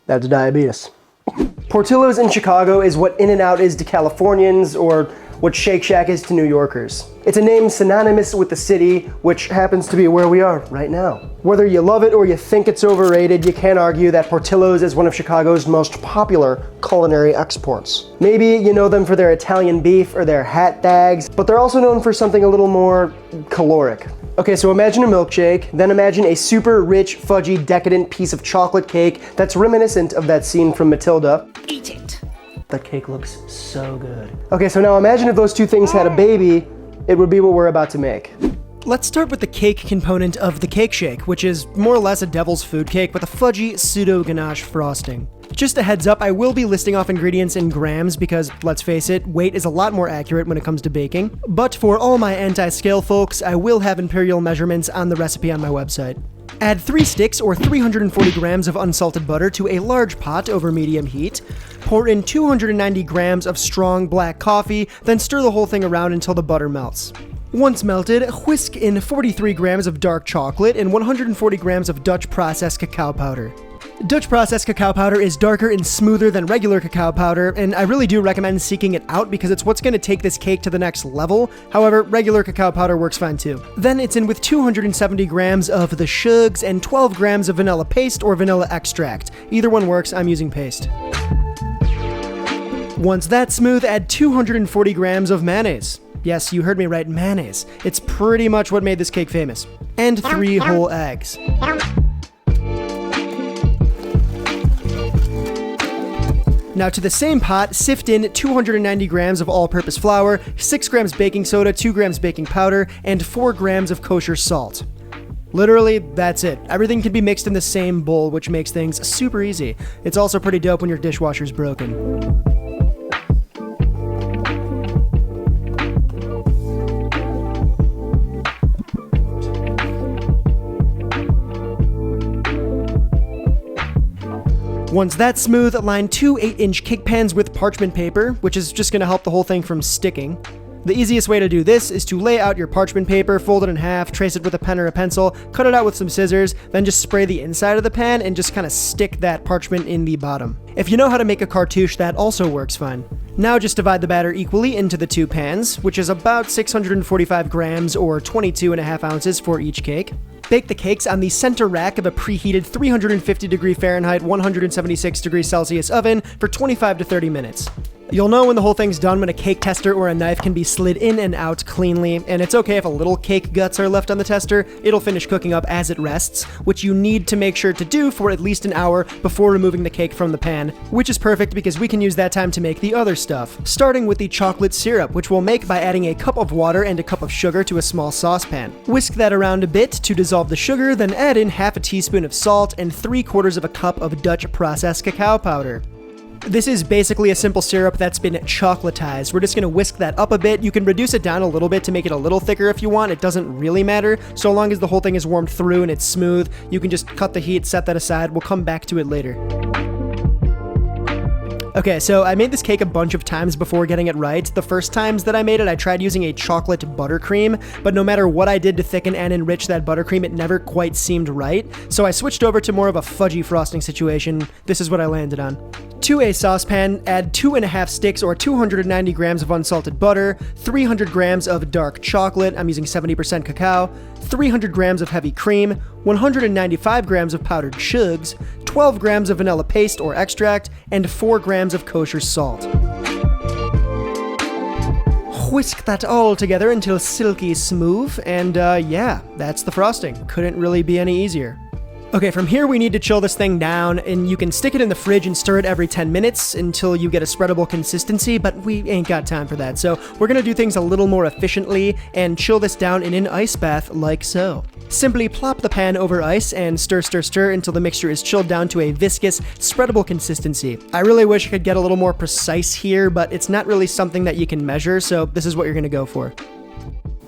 That's diabetes. Portillo's in Chicago is what In-N-Out is to Californians, or what Shake Shack is to New Yorkers. It's a name synonymous with the city, which happens to be where we are right now. Whether you love it or you think it's overrated, you can't argue that Portillo's is one of Chicago's most popular culinary exports. Maybe you know them for their Italian beef or their hat dags, but they're also known for something a little more caloric. Okay, so imagine a milkshake, then imagine a super rich, fudgy, decadent piece of chocolate cake that's reminiscent of that scene from Matilda. Eat it. That cake looks so good. Okay, so now imagine if those two things had a baby, it would be what we're about to make. Let's start with the cake component of the cake shake, which is more or less a devil's food cake with a fudgy pseudo-ganache frosting. Just a heads up, I will be listing off ingredients in grams because, let's face it, weight is a lot more accurate when it comes to baking. But for all my anti-scale folks, I will have imperial measurements on the recipe on my website. Add 3 sticks or 340 grams of unsalted butter to a large pot over medium heat. Pour in 290 grams of strong black coffee, then stir the whole thing around until the butter melts. Once melted, whisk in 43 grams of dark chocolate and 140 grams of Dutch processed cacao powder. Dutch processed cacao powder is darker and smoother than regular cacao powder, and I really do recommend seeking it out because it's what's going to take this cake to the next level. However, regular cacao powder works fine too. Then it's in with 270 grams of the shugs and 12 grams of vanilla paste or vanilla extract. Either one works, I'm using paste. Once that's smooth, add 240 grams of mayonnaise. Yes, you heard me right, mayonnaise. It's pretty much what made this cake famous. And 3 whole eggs. Now to the same pot, sift in 290 grams of all-purpose flour, 6 grams baking soda, 2 grams baking powder, and 4 grams of kosher salt. Literally, that's it. Everything can be mixed in the same bowl, which makes things super easy. It's also pretty dope when your dishwasher's broken. Once that's smooth, line 2 8-inch cake pans with parchment paper, which is just going to help the whole thing from sticking. The easiest way to do this is to lay out your parchment paper, fold it in half, trace it with a pen or a pencil, cut it out with some scissors, then just spray the inside of the pan and just kind of stick that parchment in the bottom. If you know how to make a cartouche, that also works fine. Now just divide the batter equally into the 2 pans, which is about 645 grams or 22.5 ounces for each cake. Bake the cakes on the center rack of a preheated 350 degree Fahrenheit, 176 degrees Celsius oven for 25 to 30 minutes. You'll know when the whole thing's done when a cake tester or a knife can be slid in and out cleanly, and it's okay if a little cake guts are left on the tester. It'll finish cooking up as it rests, which you need to make sure to do for at least an hour before removing the cake from the pan, which is perfect because we can use that time to make the other stuff, starting with the chocolate syrup, which we'll make by adding a cup of water and a cup of sugar to a small saucepan. Whisk that around a bit to dissolve the sugar, then add in half a teaspoon of salt and 3/4 of a cup of Dutch processed cacao powder. This is basically a simple syrup that's been chocolatized. We're just going to whisk that up a bit. You can reduce it down a little bit to make it a little thicker if you want. It doesn't really matter. So long as the whole thing is warmed through and it's smooth, you can just cut the heat, set that aside. We'll come back to it later. Okay, so I made this cake a bunch of times before getting it right. The first times that I made it, I tried using a chocolate buttercream, but no matter what I did to thicken and enrich that buttercream, it never quite seemed right. So I switched over to more of a fudgy frosting situation. This is what I landed on. To a saucepan, add 2.5 sticks or 290 grams of unsalted butter, 300 grams of dark chocolate, I'm using 70% cacao, 300 grams of heavy cream, 195 grams of powdered shugs, 12 grams of vanilla paste or extract, and 4 grams of kosher salt. Whisk that all together until silky smooth, and yeah, that's the frosting. Couldn't really be any easier. Okay, from here we need to chill this thing down, and you can stick it in the fridge and stir it every 10 minutes until you get a spreadable consistency, but we ain't got time for that. So we're gonna do things a little more efficiently and chill this down in an ice bath like so. Simply plop the pan over ice and stir, stir, stir until the mixture is chilled down to a viscous, spreadable consistency. I really wish I could get a little more precise here, but it's not really something that you can measure, so this is what you're gonna go for.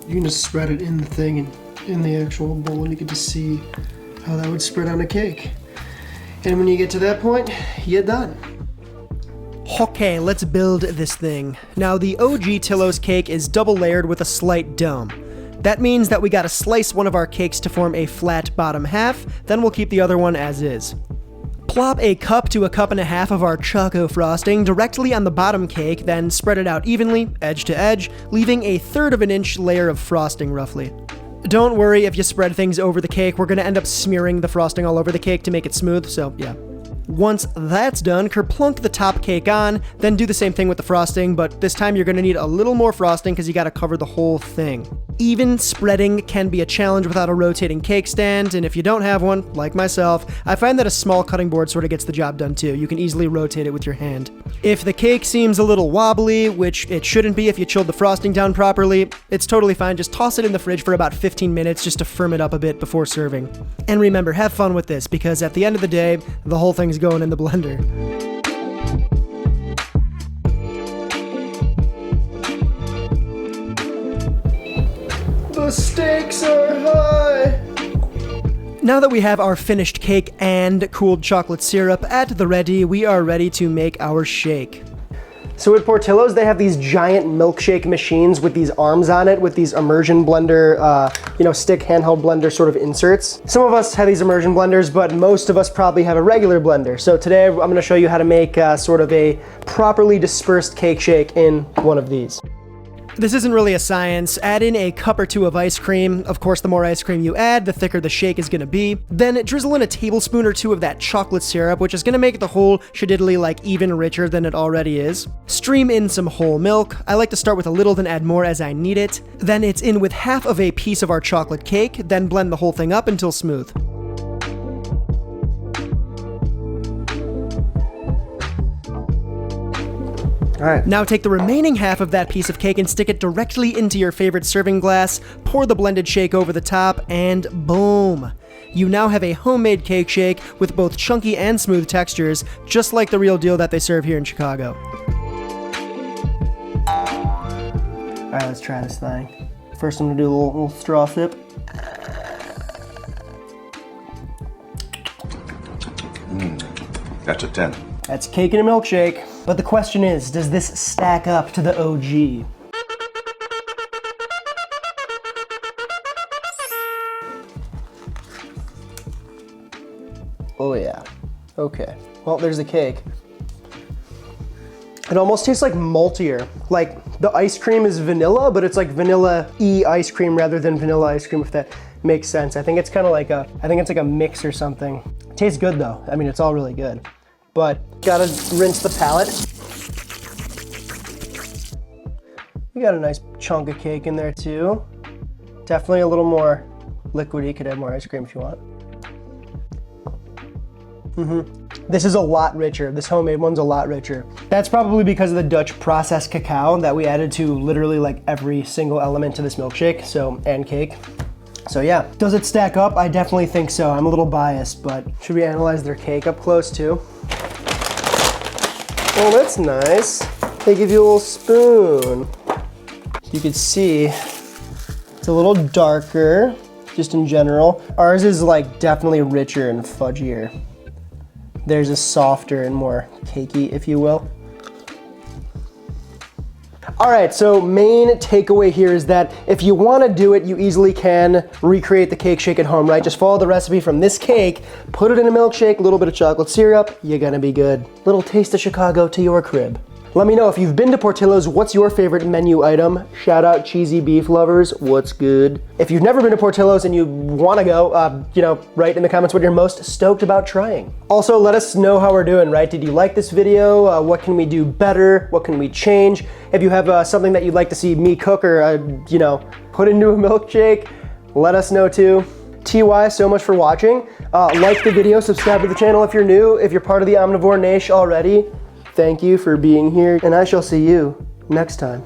You can just spread it in the thing and in the actual bowl, and you can just see how that would spread on a cake. And when you get to that point, you're done. Okay, let's build this thing. Now, the OG Tillo's cake is double layered with a slight dome. That means that we gotta slice one of our cakes to form a flat bottom half, then we'll keep the other one as is. Plop a cup to a cup and a half of our choco frosting directly on the bottom cake, then spread it out evenly, edge to edge, leaving a 1/3 of an inch layer of frosting roughly. Don't worry if you spread things over the cake, we're gonna end up smearing the frosting all over the cake to make it smooth, so yeah. Once that's done, kerplunk the top cake on, then do the same thing with the frosting, but this time you're gonna need a little more frosting because you gotta cover the whole thing. Even spreading can be a challenge without a rotating cake stand, and if you don't have one, like myself, I find that a small cutting board sort of gets the job done too. You can easily rotate it with your hand. If the cake seems a little wobbly, which it shouldn't be if you chilled the frosting down properly, it's totally fine. Just toss it in the fridge for about 15 minutes just to firm it up a bit before serving. And remember, have fun with this, because at the end of the day, the whole thing's going in the blender. The stakes are high! Now that we have our finished cake and cooled chocolate syrup at the ready, we are ready to make our shake. So at Portillo's, they have these giant milkshake machines with these arms on it, with these immersion blender, stick handheld blender sort of inserts. Some of us have these immersion blenders, but most of us probably have a regular blender. So today I'm gonna show you how to make sort of a properly dispersed cake shake in one of these. This isn't really a science. Add in a cup or two of ice cream. Of course, the more ice cream you add, the thicker the shake is gonna be. Then drizzle in a tablespoon or two of that chocolate syrup, which is gonna make the whole shadiddly even richer than it already is. Stream in some whole milk. I like to start with a little, then add more as I need it. Then it's in with half of a piece of our chocolate cake, then blend the whole thing up until smooth. All right. Now take the remaining half of that piece of cake and stick it directly into your favorite serving glass, pour the blended shake over the top, and boom! You now have a homemade cake shake with both chunky and smooth textures, just like the real deal that they serve here in Chicago. All right, let's try this thing. First, I'm gonna do a little straw sip. That's a 10. That's cake and a milkshake. But the question is, does this stack up to the OG? Oh yeah. Okay. Well, there's the cake. It almost tastes like maltier. Like the ice cream is vanilla, but it's like vanilla-y ice cream rather than vanilla ice cream, if that makes sense. I think it's kind of like a mix or something. It tastes good though. I mean, it's all really good. But gotta rinse the palate. We got a nice chunk of cake in there too. Definitely a little more liquidy. You could add more ice cream if you want. This is a lot richer. This homemade one's a lot richer. That's probably because of the Dutch processed cacao that we added to literally like every single element to this milkshake, and cake. So yeah, does it stack up? I definitely think so. I'm a little biased, but should we analyze their cake up close too? Oh, that's nice. They give you a little spoon. You can see it's a little darker, just in general. Ours is like definitely richer and fudgier. Theirs is softer and more cakey, if you will. All right, so main takeaway here is that if you want to do it, you easily can recreate the cake shake at home, right? Just follow the recipe from this cake, put it in a milkshake, a little bit of chocolate syrup, you're gonna be good. Little taste of Chicago to your crib. Let me know if you've been to Portillo's, what's your favorite menu item? Shout out cheesy beef lovers, what's good? If you've never been to Portillo's and you wanna go, write in the comments what you're most stoked about trying. Also, let us know how we're doing, right? Did you like this video? What can we do better? What can we change? If you have something that you'd like to see me cook or, put into a milkshake, let us know too. TY, so much for watching. Like the video, subscribe to the channel if you're new. If you're part of the Omnivore Nation already, thank you for being here, and I shall see you next time.